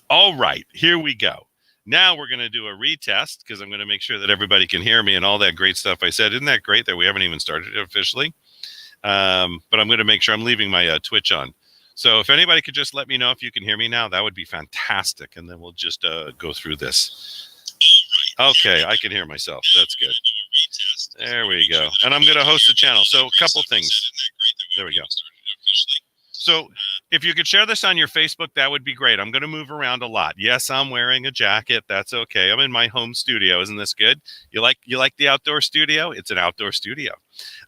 All right, here we go. Now we're going to do a retest because I'm going to make sure that everybody can hear me and all that great stuff I said. Isn't that great that we haven't even started it officially? But I'm going to make sure I'm leaving my Twitch on. So if anybody could just let me know if you can hear me now, that would be fantastic. And then we'll just go through this. Okay, I can hear myself. That's good. There we go. And I'm going to host the channel. So a couple things. There we go. So if you could share this on your Facebook, that would be great. I'm going to move around a lot. Yes, I'm wearing a jacket. That's okay. I'm in my home studio. Isn't this good? You like the outdoor studio? It's an outdoor studio.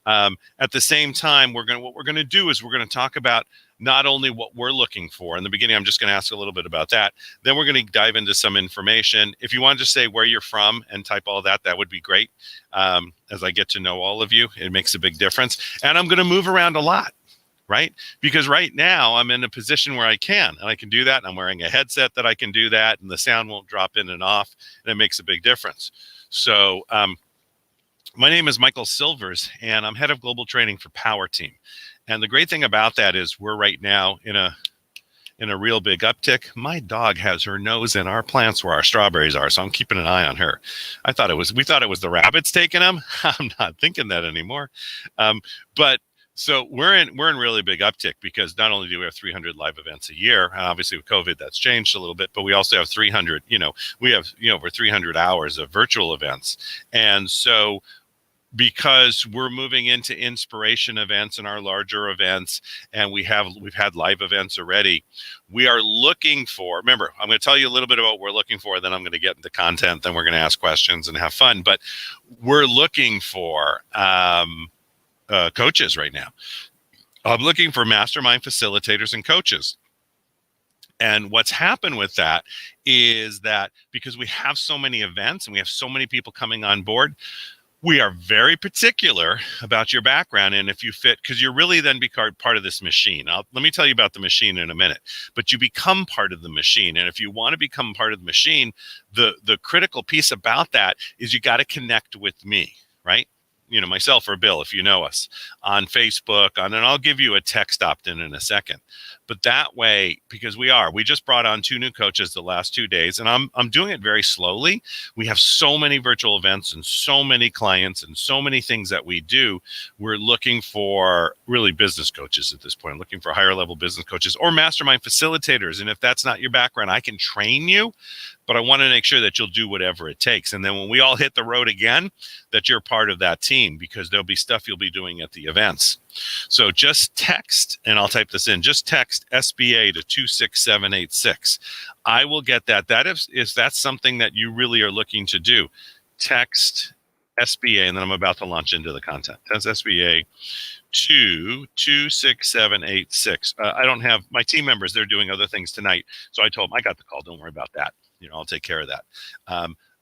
At the same time, what we're going to do is we're going to talk about not only what we're looking for. In the beginning, I'm just going to ask a little bit about that. Then we're going to dive into some information. If you want to say where you're from and type all that, that would be great. As I get to know all of you, it makes a big difference. And I'm going to move around a lot. Right? Because right now I'm in a position where I can, and I can do that. And I'm wearing a headset that I can do that, and the sound won't drop in and off, and it makes a big difference. So my name is Michael Silvers, and I'm head of global training for Power Team. And the great thing about that is we're right now in a real big uptick. My dog has her nose in our plants where our strawberries are, so I'm keeping an eye on her. We thought it was the rabbits taking them. I'm not thinking that anymore. So we're in really big uptick because not only do we have 300 live events a year, and obviously with COVID that's changed a little bit, but we also have 300. We have over 300 hours of virtual events, and so because we're moving into inspiration events and our larger events, and we've had live events already, we are looking for. Remember, I'm going to tell you a little bit about what we're looking for. Then I'm going to get into content. Then we're going to ask questions and have fun. But we're looking for. Coaches right now. I'm looking for mastermind facilitators and coaches. And what's happened with that is that because we have so many events and we have so many people coming on board, we are very particular about your background and if you fit, because you're really then become part of this machine. Let me tell you about the machine in a minute, but you become part of the machine. And if you want to become part of the machine, the critical piece about that is you got to connect with me, right? Myself or Bill, if you know us, on Facebook, and I'll give you a text opt-in in a second. But that way, because we just brought on 2 new coaches the last 2 days, and I'm doing it very slowly. We have so many virtual events and so many clients and so many things that we do. We're looking for really business coaches at this point. I'm looking for higher level business coaches or mastermind facilitators. And if that's not your background, I can train you. But I want to make sure that you'll do whatever it takes. And then when we all hit the road again, that you're part of that team because there'll be stuff you'll be doing at the events. So just text, and I'll type this in, just text SBA to 26786. I will get that. That is that's something that you really are looking to do. Text SBA, and then I'm about to launch into the content. That's SBA 26786. I don't have my team members. They're doing other things tonight. So I told them, I got the call. Don't worry about that. I'll take care of that.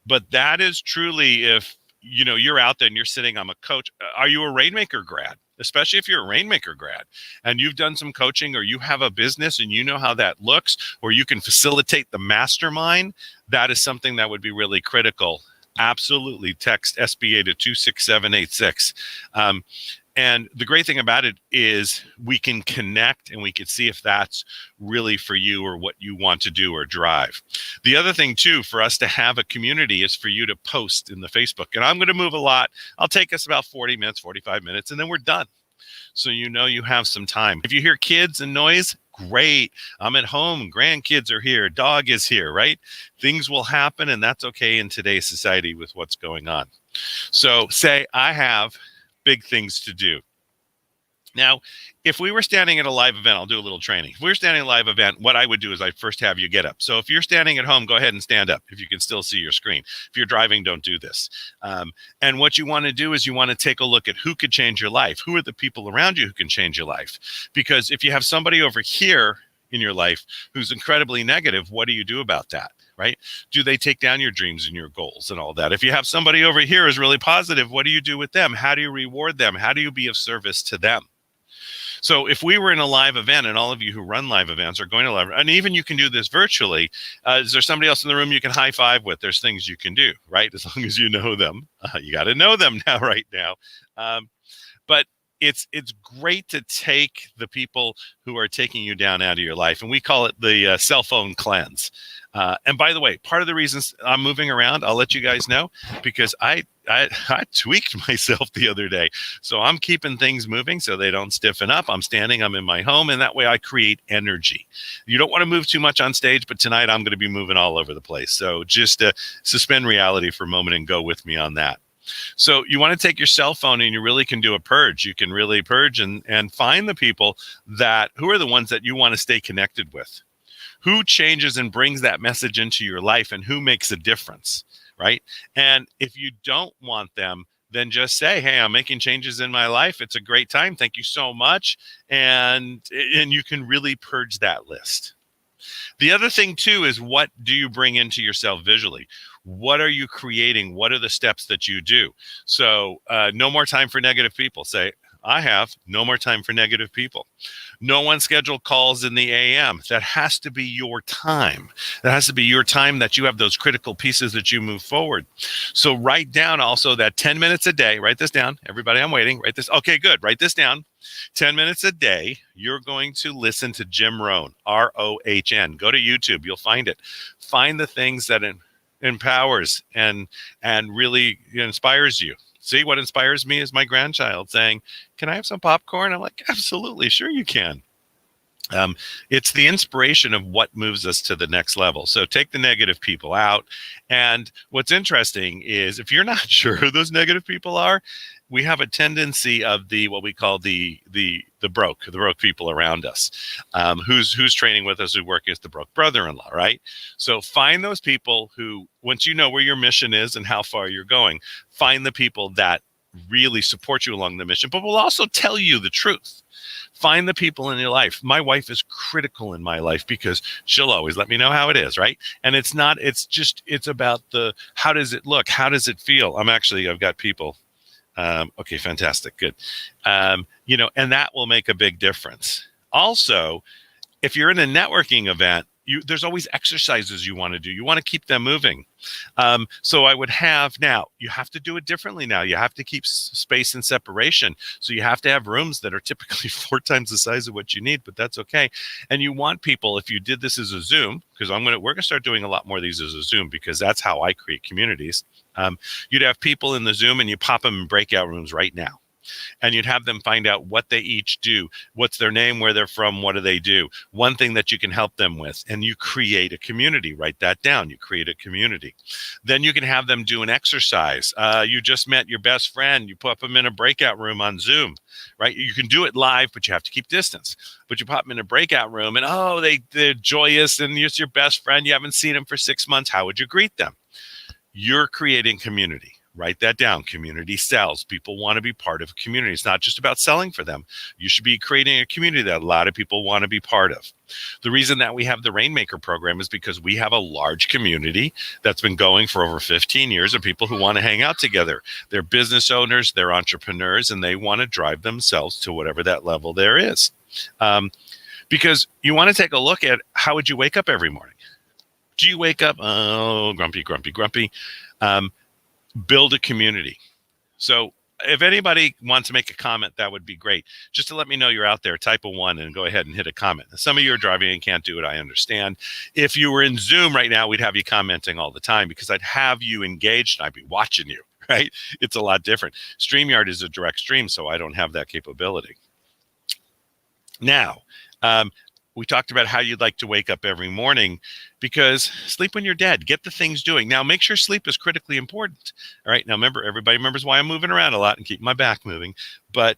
But that is truly if, you're out there and you're sitting, I'm a coach. Are you a Rainmaker grad? Especially if you're a Rainmaker grad and you've done some coaching or you have a business and you know how that looks, or you can facilitate the mastermind, that is something that would be really critical. Absolutely. Text SBA to 26786. And the great thing about it is we can connect and we can see if that's really for you or what you want to do or drive. The other thing, too, for us to have a community is for you to post in the Facebook. And I'm going to move a lot. I'll take us about 40 minutes, 45 minutes, and then we're done. So you have some time. If you hear kids and noise, great. I'm at home. Grandkids are here. Dog is here, right? Things will happen, and that's okay in today's society with what's going on. So say I have big things to do. Now, if we were standing at a live event, I'll do a little training. If we were standing at a live event, what I would do is I'd first have you get up. So if you're standing at home, go ahead and stand up if you can still see your screen. If you're driving, don't do this. And what you want to do is you want to take a look at who could change your life. Who are the people around you who can change your life? Because if you have somebody over here in your life who's incredibly negative, what do you do about that? Right? Do they take down your dreams and your goals and all that? If you have somebody over here who's really positive, what do you do with them? How do you reward them? How do you be of service to them? So if we were in a live event, and all of you who run live events are going to live, and even you can do this virtually, is there somebody else in the room you can high five with? There's things you can do, right? As long as you know them. You got to know them now, right now. But it's great to take the people who are taking you down out of your life, and we call it the cell phone cleanse. And by the way, part of the reasons I'm moving around, I'll let you guys know, because I tweaked myself the other day. So I'm keeping things moving so they don't stiffen up. I'm standing, I'm in my home, and that way I create energy. You don't want to move too much on stage, but tonight I'm going to be moving all over the place. So just suspend reality for a moment and go with me on that. So you want to take your cell phone and you really can do a purge. You can really purge and find the people who are the ones that you want to stay connected with. Who changes and brings that message into your life, and who makes a difference, right? And if you don't want them, then just say, hey, I'm making changes in my life. It's a great time. Thank you so much. And you can really purge that list. The other thing too is, what do you bring into yourself visually? What are you creating? What are the steps that you do? So no more time for negative people. Say, I have no more time for negative people. No unscheduled calls in the AM. That has to be your time. That has to be your time that you have those critical pieces that you move forward. So write down also that 10 minutes a day. Write this down. Everybody, I'm waiting. Write this. Okay, good. Write this down. 10 minutes a day, you're going to listen to Jim Rohn, Rohn. Go to YouTube. You'll find it. Find the things that empowers and really inspires you. See, what inspires me is my grandchild saying, can I have some popcorn? I'm like, absolutely, sure you can. It's the inspiration of what moves us to the next level. So take the negative people out. And what's interesting is, if you're not sure who those negative people are, we have a tendency of what we call the broke people around us, who's training with us, who work as the broke brother-in-law, right? So find those people who, once you know where your mission is and how far you're going, find the people that really support you along the mission, but will also tell you the truth. Find the people in your life. My wife is critical in my life because she'll always let me know how it is, right? And it's about how does it look? How does it feel? I've got people. Okay, fantastic. Good. And that will make a big difference. Also, if you're in a networking event, there's always exercises you want to do. You want to keep them moving. So I would now, you have to do it differently now. You have to keep space and separation. So you have to have rooms that are typically 4 times the size of what you need, but that's okay. And you want people, if you did this as a Zoom, because we're going to start doing a lot more of these as a Zoom, because that's how I create communities. You'd have people in the Zoom and you pop them in breakout rooms right now. And you'd have them find out what they each do, what's their name, where they're from, what do they do, one thing that you can help them with, and you create a community. Write that down. You create a community. Then you can have them do an exercise. You just met your best friend. You put them in a breakout room on Zoom, right? You can do it live, but you have to keep distance. But you pop them in a breakout room, and they're joyous, and it's your best friend. You haven't seen them for 6 months. How would you greet them? You're creating community. Write that down. Community sells. People want to be part of a community. It's not just about selling for them. You should be creating a community that a lot of people want to be part of. The reason that we have the Rainmaker program is because we have a large community that's been going for over 15 years of people who want to hang out together. They're business owners, they're entrepreneurs, and they want to drive themselves to whatever that level there is. Because you want to take a look at, how would you wake up every morning? Do you wake up, grumpy? Build a community. So if anybody wants to make a comment, that would be great. Just to let me know you're out there, type a 1 and go ahead and hit a comment. Some of you are driving and can't do it. I understand. If you were in Zoom right now, we'd have you commenting all the time, because I'd have you engaged and I'd be watching you, right? It's a lot different. StreamYard is a direct stream, so I don't have that capability. Now, we talked about how you'd like to wake up every morning, because sleep when you're dead. Get the things doing. Now, make sure sleep is critically important. All right. Now, everybody remembers why I'm moving around a lot and keep my back moving. But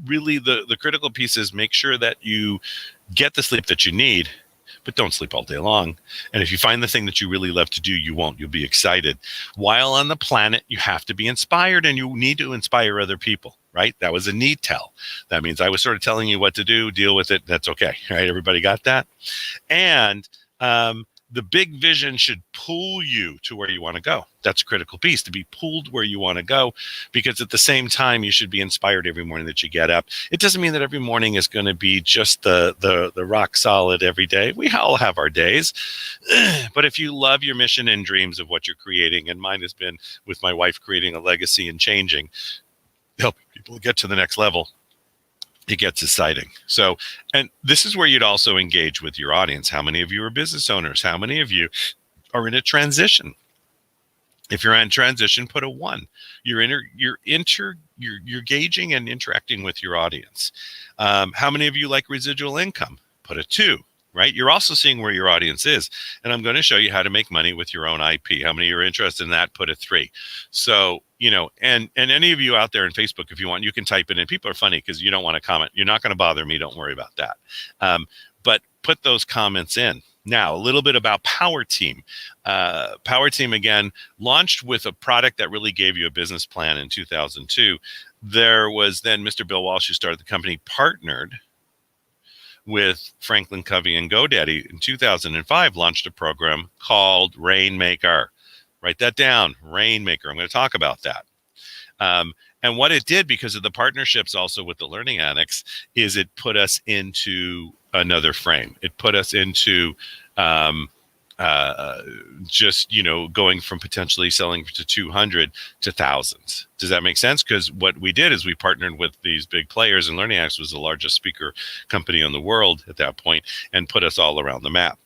really, the critical piece is make sure that you get the sleep that you need, but don't sleep all day long. And if you find the thing that you really love to do, you'll be excited. While on the planet, you have to be inspired, and you need to inspire other people, right? That was a need tell. That means I was sort of telling you what to do, deal with it. That's okay, right? Everybody got that? And the big vision should pull you to where you want to go. That's a critical piece, to be pulled where you want to go, because at the same time, you should be inspired every morning that you get up. It doesn't mean that every morning is going to be just the rock solid every day. We all have our days. But if you love your mission and dreams of what you're creating, and mine has been with my wife creating a legacy and changing, helping people get to the next level, it gets exciting. So, and this is where you'd also engage with your audience. How many of you are business owners? How many of you are in a transition? If you're in transition, put a 1. You're gauging and interacting with your audience. How many of you like residual income? Put a 2. Right? You're also seeing where your audience is. And I'm going to show you how to make money with your own IP. How many are interested in that? Put a 3. So, and any of you out there in Facebook, if you want, you can type it in. People are funny because you don't want to comment. You're not going to bother me. Don't worry about that. But put those comments in. Now, a little bit about Power Team. Power Team, again, launched with a product that really gave you a business plan in 2002. There was then Mr. Bill Walsh, who started the company, partnered with Franklin Covey and GoDaddy in 2005, launched a program called Rainmaker. Write that down, Rainmaker. I'm going to talk about that. And what it did, because of the partnerships also with the Learning Annex, is it put us into another frame. It put us into just, going from potentially selling to 200 to thousands. Does that make sense? Because what we did is we partnered with these big players, and Learning Annex was the largest speaker company in the world at that point, and put us all around the map.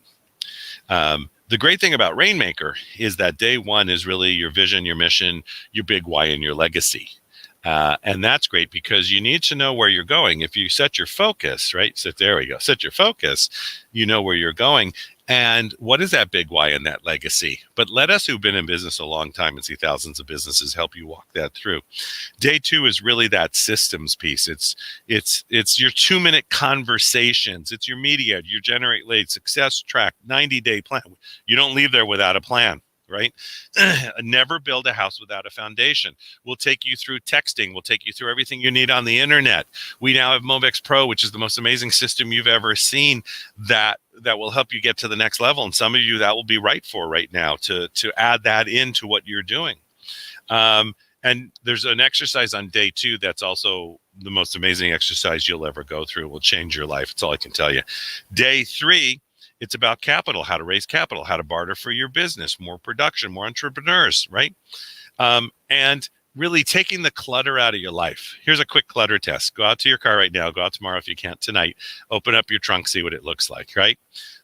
The great thing about Rainmaker is that day one is really your vision, your mission, your big why, and your legacy. And that's great because you need to know where you're going. If you set your focus, right? So there we go. Set your focus. You know where you're going. And what is that big why and that legacy? But let us who've been in business a long time and see thousands of businesses help you walk that through. Day two is really that systems piece. It's your 2-minute conversations. It's your media, your generate lead, success track, 90-day plan. You don't leave there without a plan. Right? Never build a house without a foundation. We'll take you through texting. We'll take you through everything you need on the internet. We now have Movex Pro, which is the most amazing system you've ever seen that will help you get to the next level. And some of you that will be right for right now to add that into what you're doing. And there's an exercise on day two that's also the most amazing exercise you'll ever go through. It will change your life. That's all I can tell you. Day three, it's about capital, how to raise capital, how to barter for your business, more production, more entrepreneurs, right? And really taking the clutter out of your life. Here's a quick clutter test. Go out to your car right now. Go out tomorrow if you can't tonight. Open up your trunk, see what it looks like, right?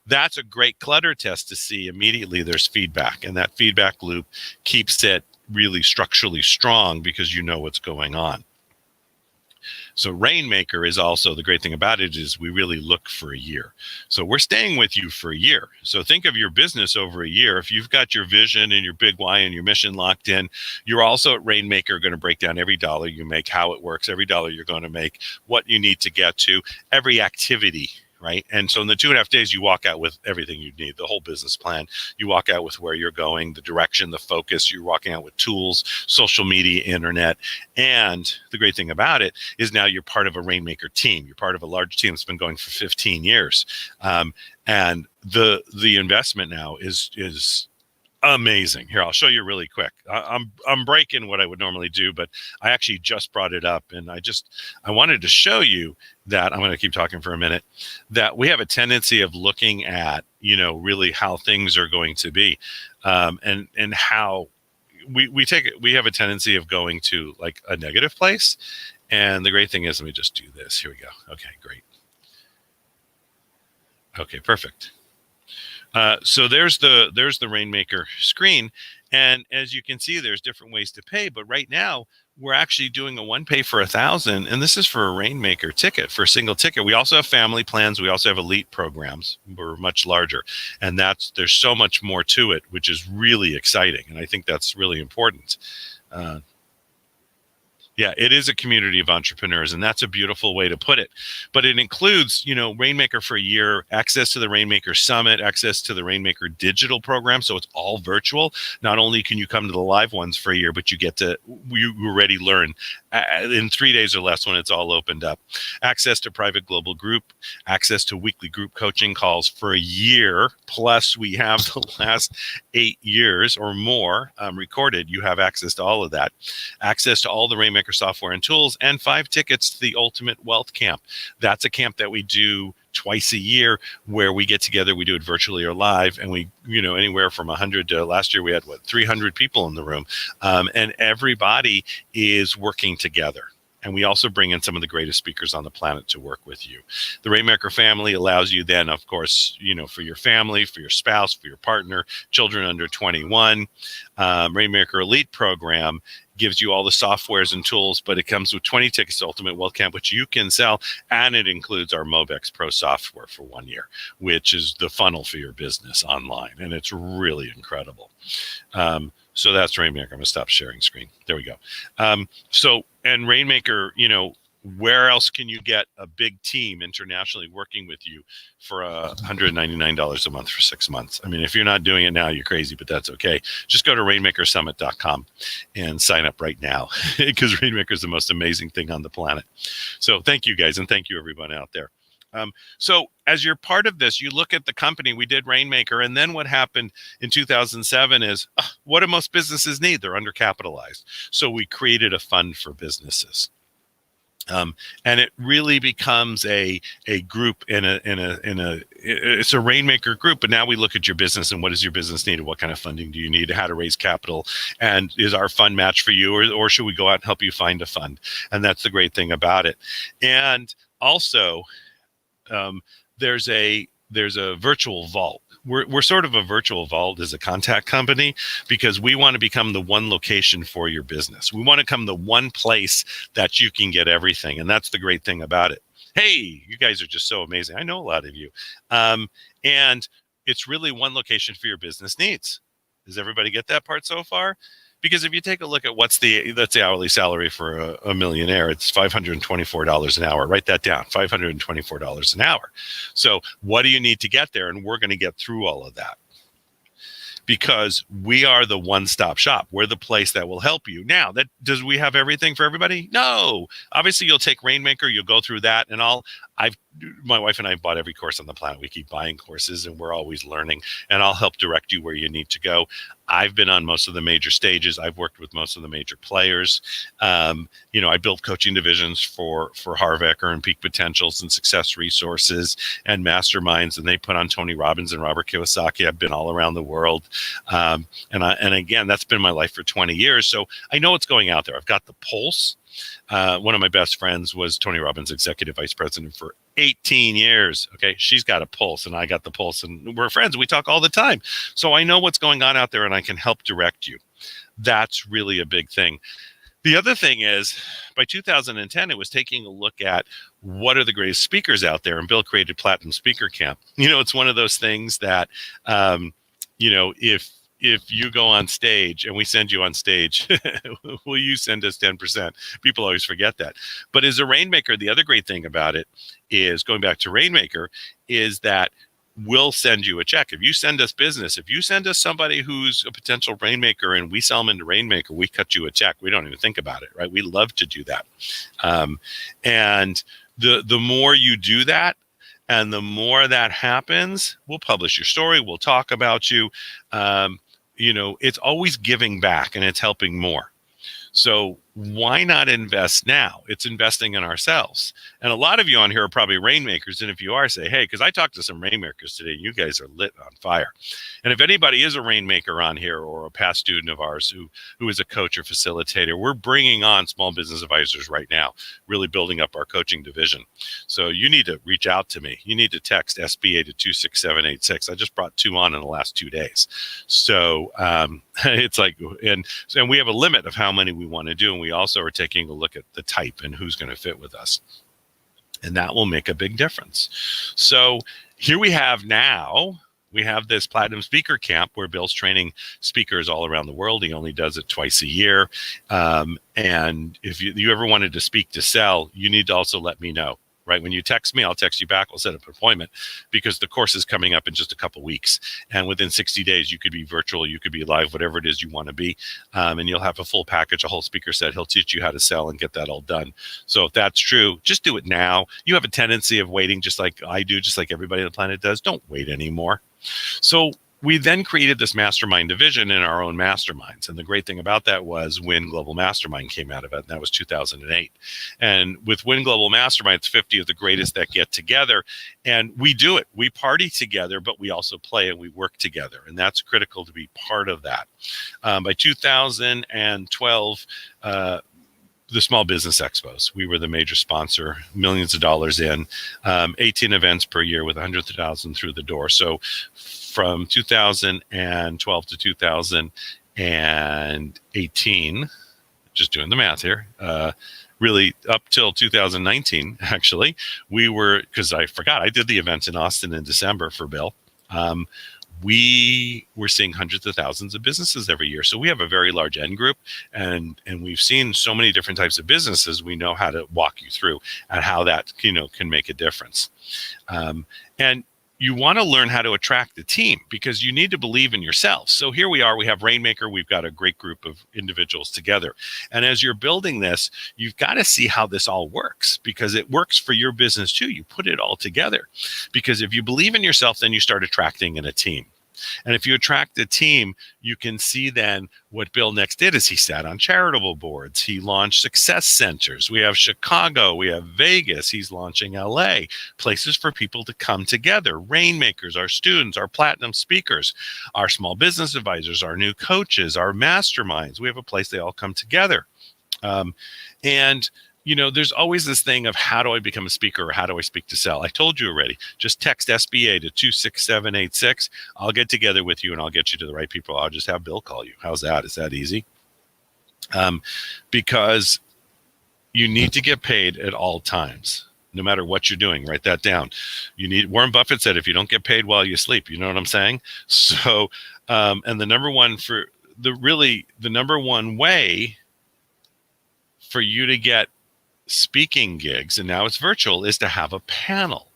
That's a great clutter test to see immediately there's feedback. And that feedback loop keeps it really structurally strong because you know what's going on. So Rainmaker is also, the great thing about it is we really look for a year. So we're staying with you for a year. So think of your business over a year. If you've got your vision and your big why and your mission locked in, you're also at Rainmaker going to break down every dollar you make, how it works, every dollar you're going to make, what you need to get to, every activity. Right. And so in the 2.5 days, you walk out with everything you need, the whole business plan. You walk out with where you're going, the direction, the focus. You're walking out with tools, social media, internet. And the great thing about it is now you're part of a Rainmaker team. You're part of a large team that's been going for 15 years. And the investment now is amazing. Here, I'll show you really quick. I'm breaking what I would normally do, but I actually just brought it up, and I wanted to show you that I'm going to keep talking for a minute. That we have a tendency of looking at, really how things are going to be, and how we have a tendency of going to like a negative place. And the great thing is, let me just do this. Here we go. Okay, great. Okay, perfect. So there's the Rainmaker screen, and as you can see, there's different ways to pay. But right now, we're actually doing a one pay for 1,000, and this is for a Rainmaker ticket, for a single ticket. We also have family plans. We also have elite programs. We're much larger, and there's so much more to it, which is really exciting, and I think that's really important. Yeah, it is a community of entrepreneurs, and that's a beautiful way to put it. But it includes, Rainmaker for a year, access to the Rainmaker Summit, access to the Rainmaker digital program. So it's all virtual. Not only can you come to the live ones for a year, but you already learn in 3 days or less when it's all opened up. Access to private global group, access to weekly group coaching calls for a year. Plus, we have the last 8 years or more recorded. You have access to all of that. Access to all the Rainmaker software and tools, and 5 tickets to the Ultimate Wealth Camp. That's a camp that we do twice a year where we get together, we do it virtually or live, and we, anywhere from 100 to last year we had 300 people in the room, and everybody is working together. And we also bring in some of the greatest speakers on the planet to work with you. The Rainmaker family allows you then, of course, for your family, for your spouse, for your partner, children under 21. Rainmaker Elite program gives you all the softwares and tools, but it comes with 20 tickets to Ultimate Wealth Camp, which you can sell, and it includes our Mobex Pro software for 1 year, which is the funnel for your business online, and it's really incredible. So that's Rainmaker. I'm going to stop sharing screen. There we go. And Rainmaker, where else can you get a big team internationally working with you for $199 a month for 6 months? I mean, if you're not doing it now, you're crazy, but that's okay. Just go to rainmakersummit.com and sign up right now, because Rainmaker is the most amazing thing on the planet. So thank you guys, and thank you everyone out there. So as you're part of this, you look at the company, we did Rainmaker, and then what happened in 2007 is, what do most businesses need? They're undercapitalized. So we created a fund for businesses. And it really becomes a group it's a Rainmaker group, but now we look at your business and what does your business need and what kind of funding do you need, how to raise capital, and is our fund match for you, or should we go out and help you find a fund? And that's the great thing about it. And also, there's a virtual vault. We're sort of a virtual vault as a contact company, because we want to become the one location for your business. We want to become the one place that you can get everything. And that's the great thing about it. Hey, you guys are just so amazing. I know a lot of you. And it's really one location for your business needs. Does everybody get that part so far? Because if you take a look at that's the hourly salary for a millionaire, it's $524 an hour. Write that down, $524 an hour. So what do you need to get there? And we're going to get through all of that, because we are the one-stop shop. We're the place that will help you. Now, does we have everything for everybody? No. Obviously, you'll take Rainmaker, you'll go through that, and my wife and I bought every course on the planet. We keep buying courses, and we're always learning, and I'll help direct you where you need to go. I've been on most of the major stages. I've worked with most of the major players. I built coaching divisions for Harvecker and Peak Potentials and Success Resources and Masterminds, and they put on Tony Robbins and Robert Kiyosaki. I've been all around the world. And again, that's been my life for 20 years. So I know what's going out there. I've got the pulse. One of my best friends was Tony Robbins' executive vice president for 18 years. Okay. She's got a pulse and I got the pulse, and we're friends. We talk all the time. So I know what's going on out there and I can help direct you. That's really a big thing. The other thing is, by 2010, it was taking a look at what are the greatest speakers out there, and Bill created Platinum Speaker Camp. It's one of those things that, if you go on stage and we send you on stage, will you send us 10%? People always forget that. But as a Rainmaker, the other great thing about it is, going back to Rainmaker, is that we'll send you a check. If you send us business, if you send us somebody who's a potential Rainmaker and we sell them into Rainmaker, we cut you a check. We don't even think about it, right? We love to do that. And the more you do that, and the more that happens, we'll publish your story. We'll talk about you. It's always giving back and it's helping more. So why not invest now? It's investing in ourselves. And a lot of you on here are probably Rainmakers. And if you are, say, hey, because I talked to some Rainmakers today, you guys are lit on fire. And if anybody is a Rainmaker on here, or a past student of ours who is a coach or facilitator, we're bringing on small business advisors right now, really building up our coaching division. So you need to reach out to me. You need to text SBA to 26786. I just brought 2 on in the last 2 days. So it's like, and we have a limit of how many we want to do. And we also are taking a look at the type and who's going to fit with us. And that will make a big difference. So here we have this Platinum Speaker Camp where Bill's training speakers all around the world. He only does it twice a year. And if you ever wanted to speak to sell, you need to also let me know. Right? When you text me, I'll text you back. We'll set up an appointment, because the course is coming up in just a couple weeks. And within 60 days, you could be virtual, you could be live, whatever it is you want to be. And you'll have a full package, a whole speaker set. He'll teach you how to sell and get that all done. So if that's true, just do it now. You have a tendency of waiting, just like I do, just like everybody on the planet does. Don't wait anymore. So we then created this mastermind division in our own masterminds. And the great thing about that was Win Global Mastermind came out of it. And that was 2008. And with Win Global Mastermind, it's 50 of the greatest that get together. And we do it. We party together, but we also play and we work together. And that's critical to be part of that. By 2012, the Small Business Expos. We were the major sponsor, millions of dollars in, 18 events per year with 100,000 through the door. So from 2012 to 2018, just doing the math here, really up till 2019, actually, we were, because I forgot, I did the event in Austin in December for Bill. We were seeing hundreds of thousands of businesses every year. So we have a very large end group, and we've seen so many different types of businesses. We know how to walk you through and how that, can make a difference. And you want to learn how to attract the team because you need to believe in yourself. So here we are, we have Rainmaker, we've got a great group of individuals together. And as you're building this, you've got to see how this all works because it works for your business too. You put it all together because if you believe in yourself, then you start attracting in a team. And if you attract a team, you can see then what Bill next did is he sat on charitable boards. He launched success centers. We have Chicago. We have Vegas. He's launching LA, places for people to come together. Rainmakers, our students, our platinum speakers, our small business advisors, our new coaches, our masterminds. We have a place they all come together. There's always this thing of how do I become a speaker or how do I speak to sell? I told you already, just text SBA to 26786. I'll get together with you and I'll get you to the right people. I'll just have Bill call you. How's that? Is that easy? Because you need to get paid at all times, no matter what you're doing. Write that down. Warren Buffett said, if you don't get paid while you sleep, you know what I'm saying? So, and the number one way for you to get speaking gigs, and now it's virtual, is to have a panel.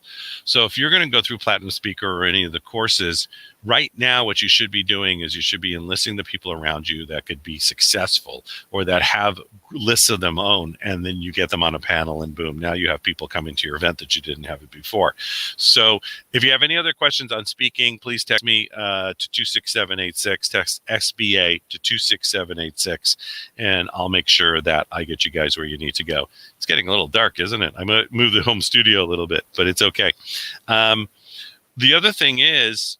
So if you're going to go through Platinum Speaker or any of the courses, right now what you should be doing is you should be enlisting the people around you that could be successful or that have lists of them own, and then you get them on a panel and boom, now you have people coming to your event that you didn't have it before. So if you have any other questions on speaking, please text me to 26786, text SBA to 26786, and I'll make sure that I get you guys where you need to go. It's getting a little dark, isn't it? I'm going to move the home studio a little bit, but it's okay. The other thing is,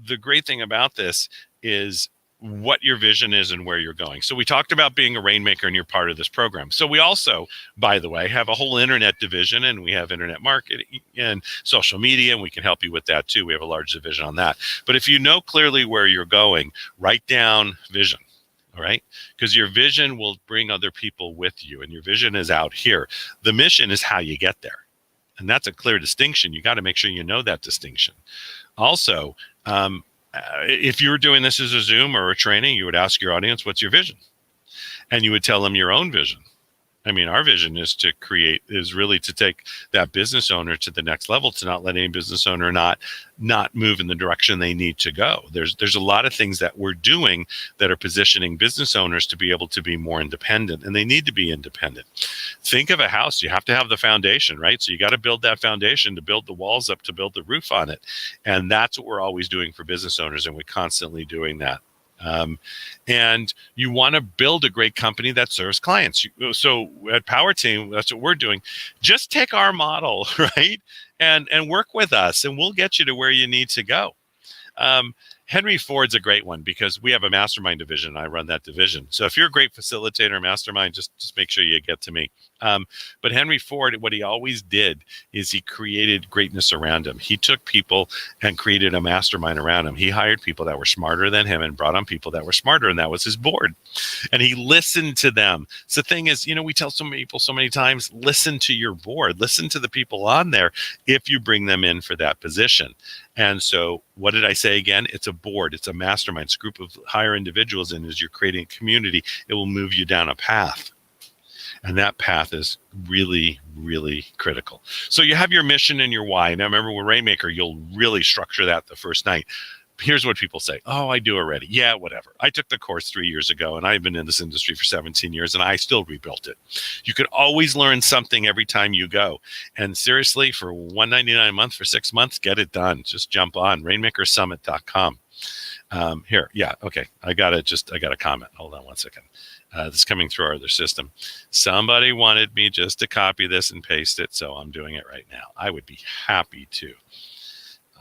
the great thing about this is what your vision is and where you're going. So we talked about being a Rainmaker and you're part of this program. So we also, by the way, have a whole internet division, and we have internet marketing and social media, and we can help you with that too. We have a large division on that. But if you know clearly where you're going, write down vision. All right. Because your vision will bring other people with you, and your vision is out here. The mission is how you get there. And that's a clear distinction. You got to make sure you know that distinction. Also, if you were doing this as a Zoom or a training, you would ask your audience, what's your vision? And you would tell them your own vision. I mean, our vision is really to take that business owner to the next level, to not let any business owner not move in the direction they need to go. There's a lot of things that we're doing that are positioning business owners to be able to be more independent, and they need to be independent. Think of a house. You have to have the foundation, right? So you got to build that foundation to build the walls up, to build the roof on it. And that's what we're always doing for business owners, and we're constantly doing that. And you want to build a great company that serves clients. So at Power Team, that's what we're doing. Just take our model, right? And work with us, and we'll get you to where you need to go. Henry Ford's a great one because we have a mastermind division. I run that division. So if you're a great facilitator mastermind, just make sure you get to me. But Henry Ford, what he always did is he created greatness around him. He took people and created a mastermind around him. He hired people that were smarter than him and brought on people that were smarter, and that was his board. And he listened to them. So the thing is, we tell so many people so many times, listen to your board, listen to the people on there if you bring them in for that position. And so what did I say again? It's a board. It's a mastermind. It's a group of higher individuals. And as you're creating a community, it will move you down a path. And that path is really, really critical. So you have your mission and your why. Now, remember, with Rainmaker, you'll really structure that the first night. Here's what people say. Oh, I do already. Yeah, whatever. I took the course 3 years ago, and I've been in this industry for 17 years, and I still rebuilt it. You could always learn something every time you go. And seriously, for $199 a month for 6 months, get it done. Just jump on rainmakersummit.com. Here. Yeah. Okay. I got a comment. Hold on one second. This is coming through our other system. Somebody wanted me just to copy this and paste it, so I'm doing it right now. I would be happy to.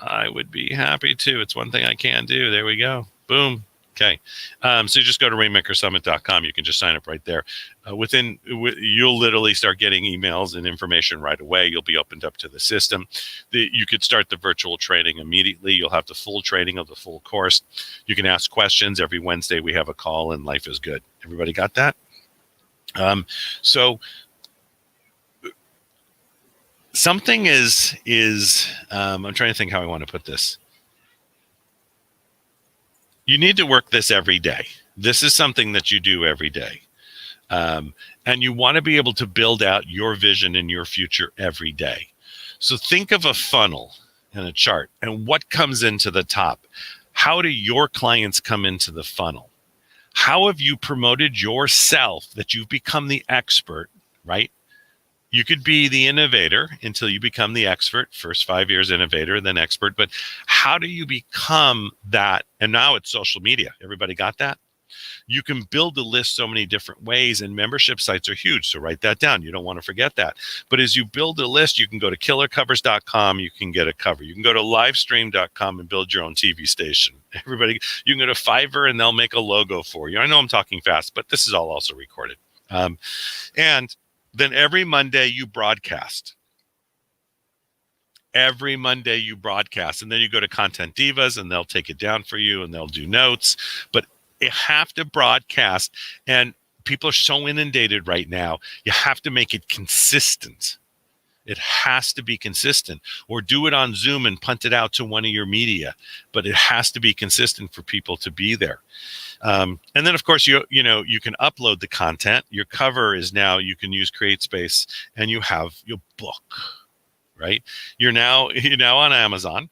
It's one thing I can do. There we go. Boom. Okay. So you just go to rainmakersummit.com. You can just sign up right there. You'll literally start getting emails and information right away. You'll be opened up to the system. You could start the virtual training immediately. You'll have the full training of the full course. You can ask questions. Every Wednesday we have a call, and life is good. Everybody got that? So something is I'm trying to think how I want to put this. You need to work this every day. This is something that you do every day. And you want to be able to build out your vision and your future every day. So think of a funnel and a chart and what comes into the top. How do your clients come into the funnel? How have you promoted yourself that you've become the expert, right? You could be the innovator until you become the expert. First 5 years innovator, then expert. But how do you become that? And now it's social media. Everybody got that? You can build a list so many different ways, and membership sites are huge. So write that down. You don't want to forget that. But as you build a list, you can go to killercovers.com. You can get a cover. You can go to livestream.com and build your own TV station. Everybody, you can go to Fiverr and they'll make a logo for you. I know I'm talking fast, but this is all also recorded. And then every Monday you broadcast. Every Monday you broadcast. And then you go to Content Divas and they'll take it down for you and they'll do notes. But you have to broadcast. And people are so inundated right now. You have to make it consistent. It has to be consistent. Or do it on Zoom and punt it out to one of your media. But it has to be consistent for people to be there. And then, of course, you can upload the content. Your cover is now, you can use CreateSpace, and you have your book, right? You're now on Amazon.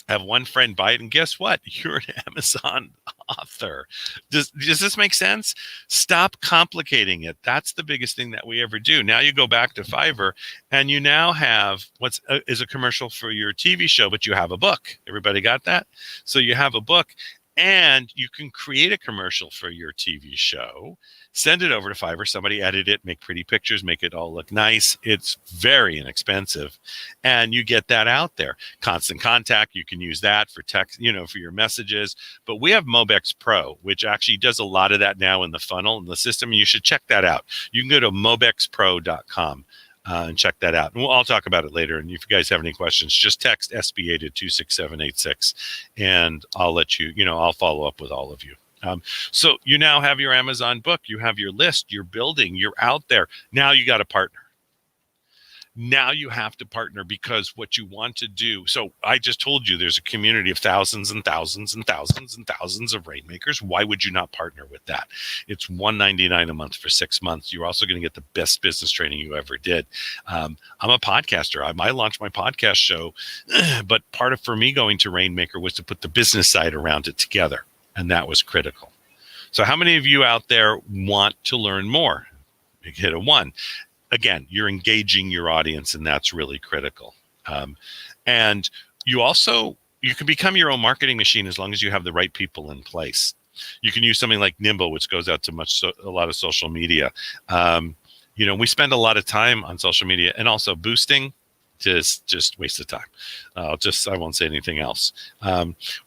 Have one friend buy it, and guess what? You're an Amazon author. Does this make sense? Stop complicating it. That's the biggest thing that we ever do. Now you go back to Fiverr, and you now have is a commercial for your TV show, but you have a book. Everybody got that? So you have a book. And you can create a commercial for your TV show, send it over to Fiverr, somebody edit it, make pretty pictures, make it all look nice. It's very inexpensive. And you get that out there. Constant Contact, you can use that for text, for your messages. But we have Mobex Pro, which actually does a lot of that now in the funnel, in the system. You should check that out. You can go to mobexpro.com. And check that out. And I'll talk about it later. And if you guys have any questions, just text SBA to 26786 and I'll let I'll follow up with all of you. So you now have your Amazon book, you have your list, you're building, you're out there. Now you got a partner. Now you have to partner because what you want to do. So I just told you there's a community of thousands and thousands and thousands and thousands of rainmakers. Why would you not partner with that? It's $199 a month for 6 months. You're also going to get the best business training you ever did. I'm a podcaster. I launched my podcast show, but for me going to Rainmaker was to put the business side around it together. And that was critical. So how many of you out there want to learn more? Hit a 1. Again, you're engaging your audience, and that's really critical. And you can become your own marketing machine as long as you have the right people in place. You can use something like Nimble, which goes out to a lot of social media. We spend a lot of time on social media, and also boosting. Just waste of time. I won't say anything else.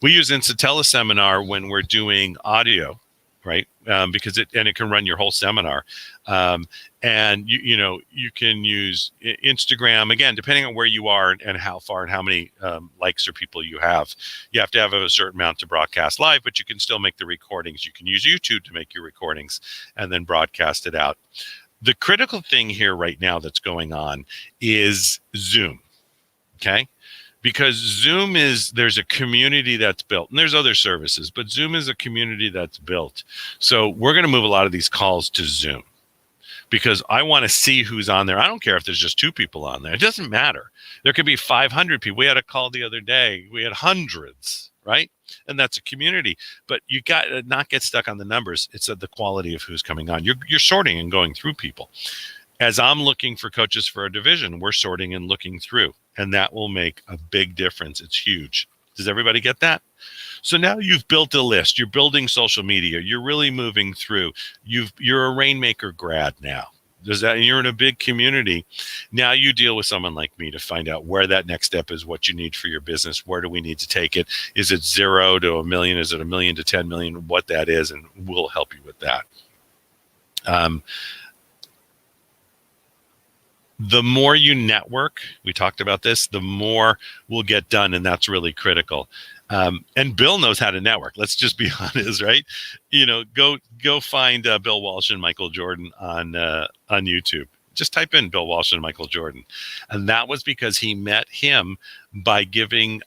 We use InstaTeleSeminar when we're doing audio, right? Because it can run your whole seminar. And you can use Instagram, again, depending on where you are and how far and how many likes or people you have. You have to have a certain amount to broadcast live, but you can still make the recordings. You can use YouTube to make your recordings and then broadcast it out. The critical thing here right now that's going on is Zoom, okay? Because there's a community that's built, and there's other services, but Zoom is a community that's built. So we're going to move a lot of these calls to Zoom because I want to see who's on there. I don't care if there's just 2 people on there. It doesn't matter. There could be 500 people. We had a call the other day. We had hundreds, right? And that's a community. But you got to not get stuck on the numbers. It's the quality of who's coming on. You're sorting and going through people. As I'm looking for coaches for a division, we're sorting and looking through. And that will make a big difference. It's huge. Does everybody get that? So now you've built a list. You're building social media. You're really moving through. You're a Rainmaker grad now. Does that? And you're in a big community. Now you deal with someone like me to find out where that next step is, what you need for your business. Where do we need to take it? Is it 0 to 1 million? Is it 1 million to 10 million? What that is, and we'll help you with that. The more you network, we talked about this, the more will get done, and that's really critical. And Bill knows how to network. Let's just be honest, right? Go find Bill Walsh and Michael Jordan on YouTube. Just type in Bill Walsh and Michael Jordan, and that was because he met him by giving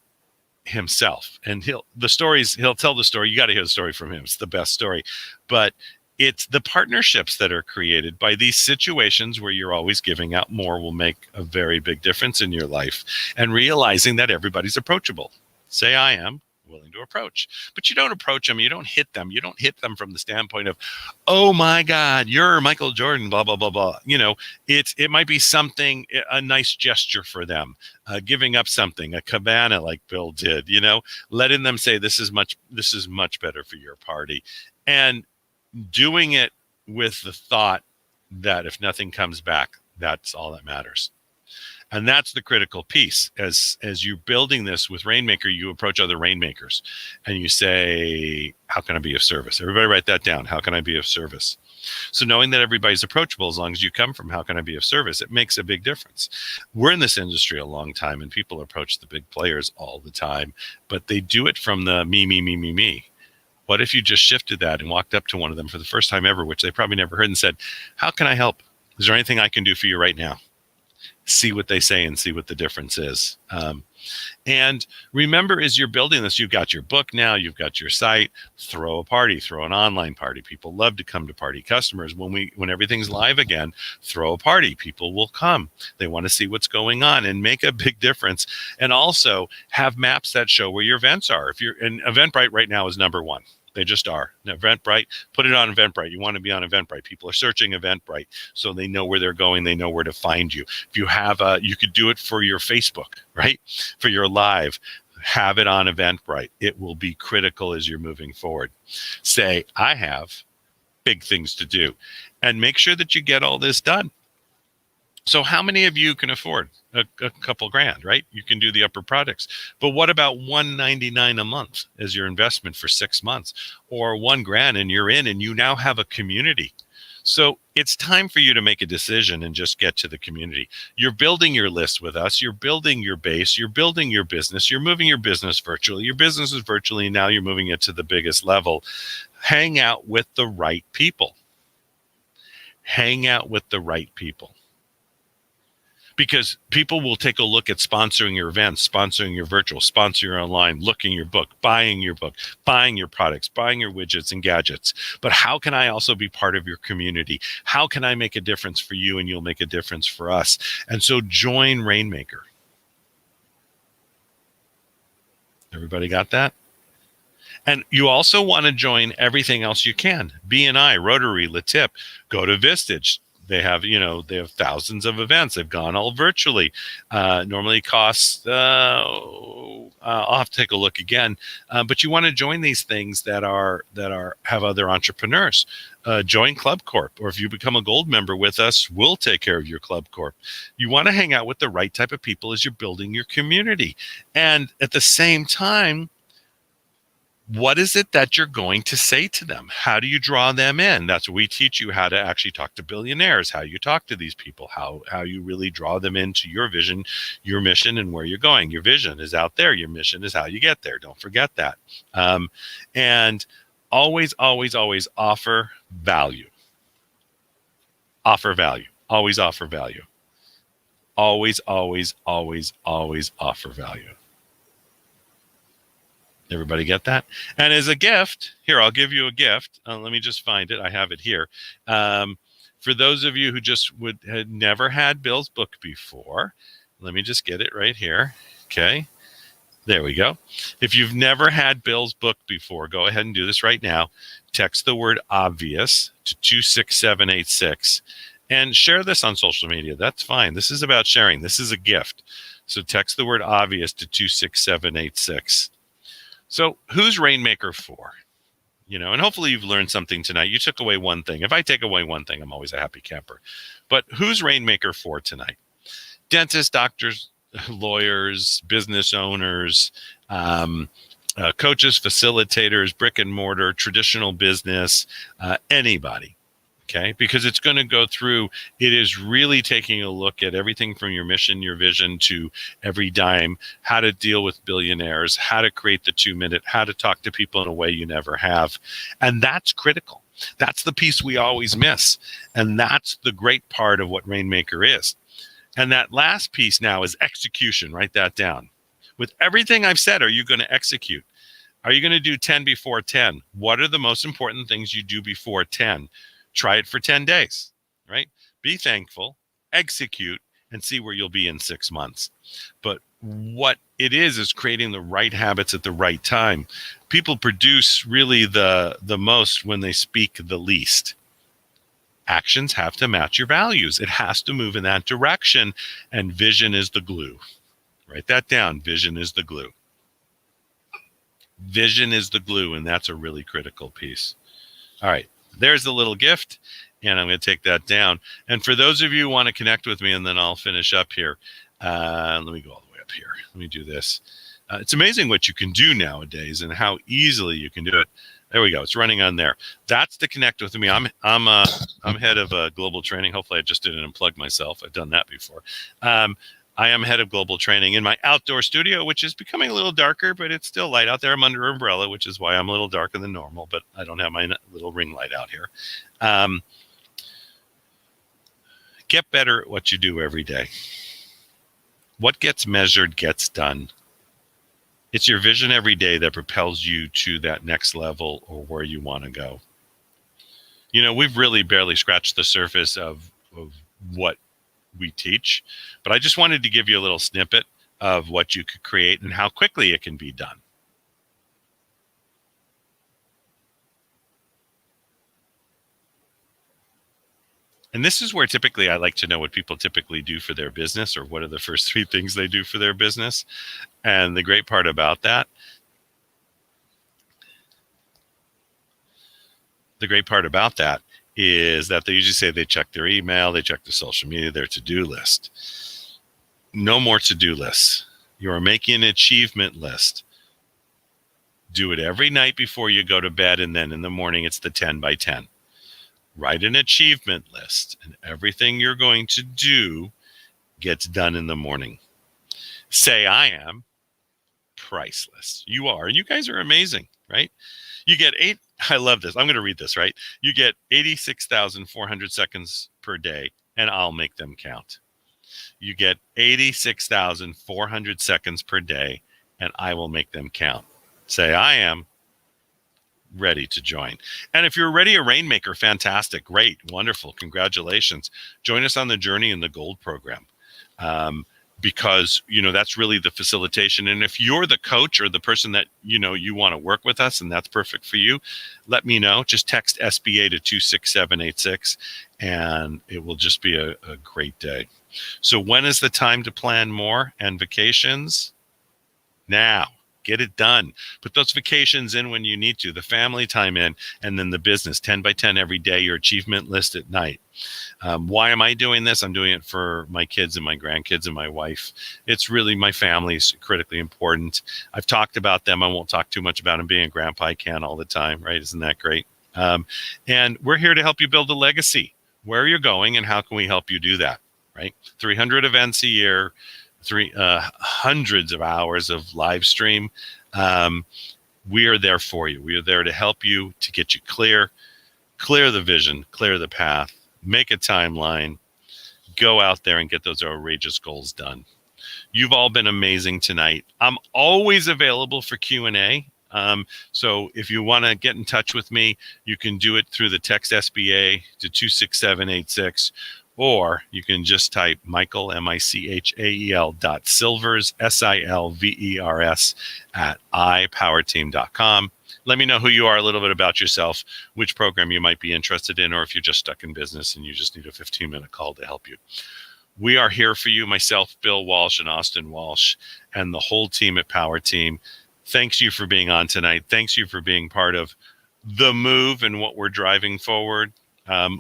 himself. And he'll tell the story. You got to hear the story from him. It's the best story, but it's the partnerships that are created by these situations where you're always giving out more will make a very big difference in your life, and realizing that everybody's approachable. Say, I am willing to approach, but you don't approach them. You don't hit them. You don't hit them from the standpoint of, oh my God, you're Michael Jordan, blah, blah, blah, blah. It might be something, a nice gesture for them, giving up something, a cabana like Bill did, letting them say, this is much better for your party. And doing it with the thought that if nothing comes back, that's all that matters. And that's the critical piece. As you're building this with Rainmaker, you approach other Rainmakers and you say, how can I be of service? Everybody write that down. How can I be of service? So knowing that everybody's approachable, as long as you come from how can I be of service, it makes a big difference. We're in this industry a long time, and people approach the big players all the time, but they do it from the me, me, me, me, me. What if you just shifted that and walked up to one of them for the first time ever, which they probably never heard, and said, how can I help? Is there anything I can do for you right now? See what they say and see what the difference is. And remember, as you're building this, you've got your book now, you've got your site, throw a party, throw an online party. People love to come to party. Customers, when everything's live again, throw a party. People will come. They want to see what's going on and make a big difference. And also have maps that show where your events are. And Eventbrite right now is number one. They just are. Eventbrite, put it on Eventbrite. You want to be on Eventbrite. People are searching Eventbrite, so they know where they're going. They know where to find you. If you have you could do it for your Facebook, right? For your live, have it on Eventbrite. It will be critical as you're moving forward. Say, I have big things to do, and make sure that you get all this done. So how many of you can afford a couple grand, right? You can do the upper products. But what about $199 a month as your investment for 6 months, or $1,000 and you're in, and you now have a community? So it's time for you to make a decision and just get to the community. You're building your list with us. You're building your base. You're building your business. You're moving your business virtually. Your business is virtually. Now you're moving it to the biggest level. Hang out with the right people. Hang out with the right people. Because people will take a look at sponsoring your events, sponsoring your virtual, sponsoring your online, looking your book, buying your products, buying your widgets and gadgets. But how can I also be part of your community? How can I make a difference for you and you'll make a difference for us? And so join Rainmaker. Everybody got that? And you also want to join everything else you can. BNI, Rotary, LaTip, go to Vistage. They have thousands of events. They've gone all virtually. Normally costs, I'll have to take a look again. But you want to join these things that have other entrepreneurs. Join Club Corp, or if you become a gold member with us, we'll take care of your Club Corp. You want to hang out with the right type of people as you're building your community. And at the same time, what is it that you're going to say to them? How do you draw them in? That's what we teach you, how to actually talk to billionaires, how you talk to these people, how you really draw them into your vision, your mission, and where you're going. Your vision is out there. Your mission is how you get there. Don't forget that. And always, always, always offer value. Offer value. Always offer value. Always, always, always, always offer value. Everybody get that? And as a gift, here, I'll give you a gift. Let me just find it. I have it here. For those of you who just had never had Bill's book before, let me just get it right here. Okay. There we go. If you've never had Bill's book before, go ahead and do this right now. Text the word obvious to 26786 and share this on social media. That's fine. This is about sharing. This is a gift. So text the word obvious to 26786. So who's Rainmaker for? And hopefully you've learned something tonight. You took away one thing. If I take away one thing, I'm always a happy camper. But who's Rainmaker for tonight? Dentists, doctors, lawyers, business owners, coaches, facilitators, brick and mortar, traditional business, anybody. Okay, because it's going to go through, it is really taking a look at everything from your mission, your vision, to every dime, how to deal with billionaires, how to create the 2-minute, how to talk to people in a way you never have. And that's critical. That's the piece we always miss. And that's the great part of what Rainmaker is. And that last piece now is execution. Write that down. With everything I've said, are you going to execute? Are you going to do 10 before 10? What are the most important things you do before 10? Try it for 10 days, right? Be thankful, execute, and see where you'll be in 6 months. But what it is creating the right habits at the right time. People produce really the most when they speak the least. Actions have to match your values. It has to move in that direction, and vision is the glue. Write that down. Vision is the glue. Vision is the glue, and that's a really critical piece. All right. There's the little gift, and I'm going to take that down. And for those of you who want to connect with me, and then I'll finish up here. Let me go all the way up here. Let me do this. It's amazing what you can do nowadays and how easily you can do it. There we go. It's running on there. That's to connect with me. I'm head of global training. Hopefully, I just didn't unplug myself. I've done that before. I am head of global training in my outdoor studio, which is becoming a little darker, but it's still light out there. I'm under an umbrella, which is why I'm a little darker than normal, but I don't have my little ring light out here. Get better at what you do every day. What gets measured gets done. It's your vision every day that propels you to that next level or where you want to go. We've really barely scratched the surface of what we teach, but I just wanted to give you a little snippet of what you could create and how quickly it can be done. And this is where typically I like to know what people typically do for their business, or what are the first 3 things they do for their business. And the great part about that is that they usually say they check their email, they check their social media, their to-do list. No more to-do lists. You are making an achievement list. Do it every night before you go to bed, and then in the morning it's the 10 by 10. Write an achievement list, and everything you're going to do gets done in the morning. Say, I am priceless. You are, and you guys are amazing, right? You get I love this. I'm going to read this, right? You get 86,400 seconds per day, and I'll make them count. You get 86,400 seconds per day, and I will make them count. Say, I am ready to join. And if you're already a Rainmaker, fantastic, great, wonderful, congratulations. Join us on the journey in the Gold program. Because, that's really the facilitation. And if you're the coach or the person that, you want to work with us and that's perfect for you, let me know. Just text SBA to 26786 and it will just be a great day. So when is the time to plan more and vacations? Now. Get it done. Put those vacations in when you need to, the family time in, and then the business, 10 by 10 every day, your achievement list at night. Why am I doing this? I'm doing it for my kids and my grandkids and my wife. It's really, my family's critically important. I've talked about them. I won't talk too much about them. Being a grandpa, I can all the time, right? Isn't that great? And we're here to help you build a legacy. Where are you going and how can we help you do that, right? 300 events a year, hundreds of hours of live stream. We are there for you. We are there to help you, to get you clear the vision, clear the path, make a timeline, go out there and get those outrageous goals done. You've all been amazing tonight. I'm always available for Q&A. So if you want to get in touch with me, you can do it through the text SBA to 26786. Or you can just type Michael, Michael .silvers, SILVERS at ipowerteam.com. Let me know who you are, a little bit about yourself, which program you might be interested in, or if you're just stuck in business and you just need a 15-minute call to help you. We are here for you, myself, Bill Walsh, and Austin Walsh, and the whole team at Power Team. Thanks you for being on tonight. Thanks you for being part of the move and what we're driving forward.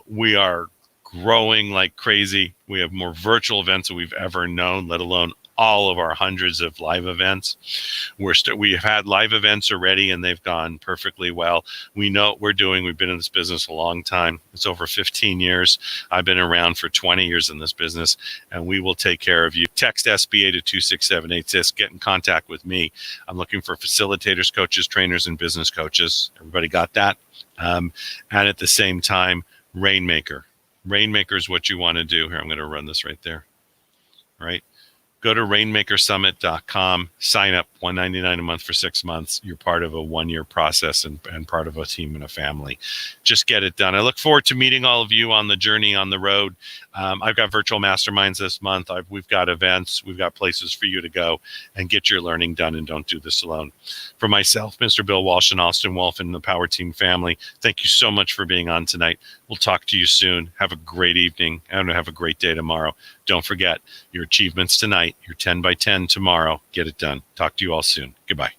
We are growing like crazy. We have more virtual events than we've ever known, let alone all of our hundreds of live events. We have had live events already, and they've gone perfectly well. We know what we're doing. We've been in this business a long time. It's over 15 years. I've been around for 20 years in this business, and we will take care of you. Text SBA to 26786. Get in contact with me. I'm looking for facilitators, coaches, trainers, and business coaches. Everybody got that? And at the same time, Rainmaker. Rainmaker is what you want to do. Here, I'm going to run this right there. Right? Go to rainmakersummit.com, sign up, $199 a month for 6 months. You're part of a 1-year process and part of a team and a family. Just get it done. I look forward to meeting all of you on the journey, on the road. I've got virtual masterminds this month. We've got events. We've got places for you to go and get your learning done, and don't do this alone. For myself, Mr. Bill Walsh, and Austin Wolf, and the Power Team family, thank you so much for being on tonight. We'll talk to you soon. Have a great evening, and have a great day tomorrow. Don't forget your achievements tonight, your 10 by 10 tomorrow. Get it done. Talk to you all soon. Goodbye.